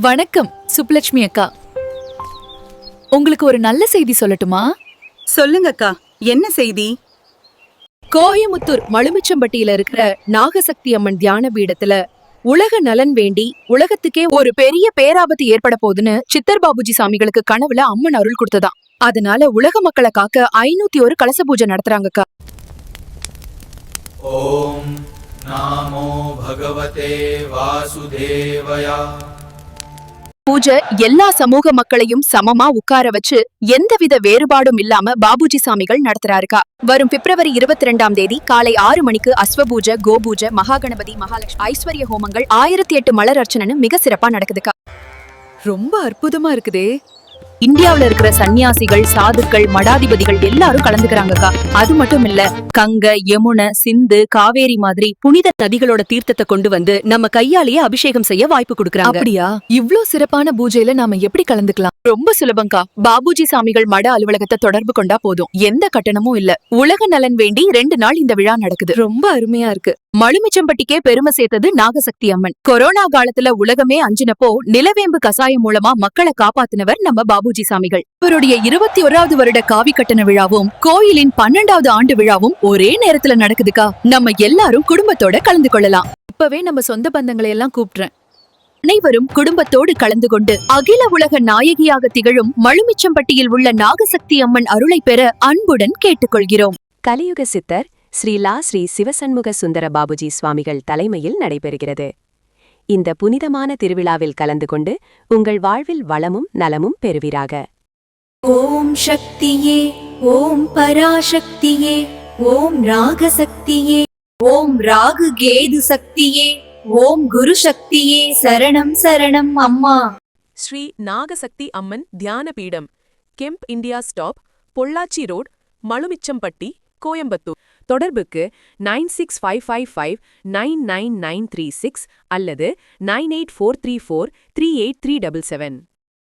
வணக்கம் சுப்புலட்சுமி அக்கா. உங்களுக்கு ஒரு நல்ல செய்தி சொல்லட்டுமா? சொல்லுங்க அக்கா, என்ன செய்தி? கோயமுத்தூர் மழுமிச்சம்பட்டியில இருக்கிற நாகசக்தி அம்மன் தியான பீடத்துல உலக நலன் வேண்டி உலகத்துக்கே ஒரு பெரிய பேராபத்து ஏற்பட போகுதுன்னு சித்தர் பாபுஜி சாமிகளுக்கு கனவுல அம்மன் அருள் கொடுத்ததாம். அதனால உலக மக்களை காக்க 501 கலச பூஜை நடத்துறாங்கக்கா. ஓம் நமோ பகவதே வாசுதேவயா. பூஜை எல்லா சமூக மக்களையும் சமமா உட்கார வச்சு எந்தவித வேறுபாடும் இல்லாம பாபுஜி சாமிகள் நடத்துறாருக்கா. வரும் பிப்ரவரி 22ஆம் தேதி காலை 6 மணிக்கு அஸ்வபூஜை, கோபூஜை, மகாகணபதி, மகாலட்சுமி, ஐஸ்வர்ய ஹோமங்கள், 1008 மலர் அர்ச்சனைன்னு மிக சிறப்பா நடக்குதுக்கா. ரொம்ப அற்புதமா இருக்குதே. இந்தியாவுல இருக்கிற சன்னியாசிகள், சாதுக்கள், மடாதிபதிகள் எல்லாரும் கலந்துக்கிறாங்கக்கா. அது மட்டும் இல்ல, கங்கை, யமுனை, சிந்து, காவேரி மாதிரி புனித நதிகளோட தீர்த்தத்தை கொண்டு வந்து நம்ம கையாலேயே அபிஷேகம் செய்ய வாய்ப்பு கொடுக்கறாங்க. அப்படியா? இவ்ளோ சிறப்பான பூஜையில நாம எப்படி கலந்துக்கலாம்? ரொம்ப சுலபங்கா. பாபுஜி சாமிகள் மட அலுவலகத்தை தொடர்பு கொண்டா போதும். எந்த கட்டணமும் இல்ல. உலக நலன் வேண்டி 2 நாள் இந்த விழா நடக்குது. ரொம்ப அருமையா இருக்கு. மழுமிச்சம்பட்டிக்கே பெருமை சேர்த்தது நாகசக்தி அம்மன். கொரோனா காலத்துல உலகமே அஞ்சினப்போ நிலவேம்பு கசாயம் மூலமா மக்களை காப்பாத்தினவர் நம்ம பாபுஜி சாமிகள். இவருடைய 21வது வருட காவி கட்டண விழாவும் கோயிலின் 12வது ஆண்டு விழாவும் ஒரே நேரத்துல நடக்குதுக்கா. நம்ம எல்லாரும் குடும்பத்தோட கலந்து கொள்ளலாம். இப்பவே நம்ம சொந்த பந்தங்களை எல்லாம் கூப்பிடுறேன். அனைவரும் குடும்பத்தோடு கலந்து கொண்டு அகில உலக நாயகியாக திகழும் மழுமிச்சம்பட்டியில் உள்ள நாகசக்தி அம்மன் அருளை பெற அன்புடன் கேட்டுக்கொள்கிறோம். கலியுக சித்தர் ஸ்ரீ சிவசண்முக சுந்தர பாபுஜி சுவாமிகள் தலைமையில் நடைபெறுகிறது. இந்த புனிதமான திருவிழாவில் கலந்து கொண்டு உங்கள் வாழ்வில் வளமும் நலமும் பெறுவீராக. ஓம் சக்தியே, ஓம் பராசக்தியே, ஓம் ராகசக்தியே, ஓம் ராகு கேது சக்தியே, ஓம் குரு சக்தியே, சரணம் சரணம் அம்மா. ஸ்ரீ நாகசக்தி அம்மன் தியான பீடம், கெம்ப் India stop, Pollachi road, Malumichampatti, Coimbatore. தொடர்புக்கு 9655599936 அல்லது 98434383777.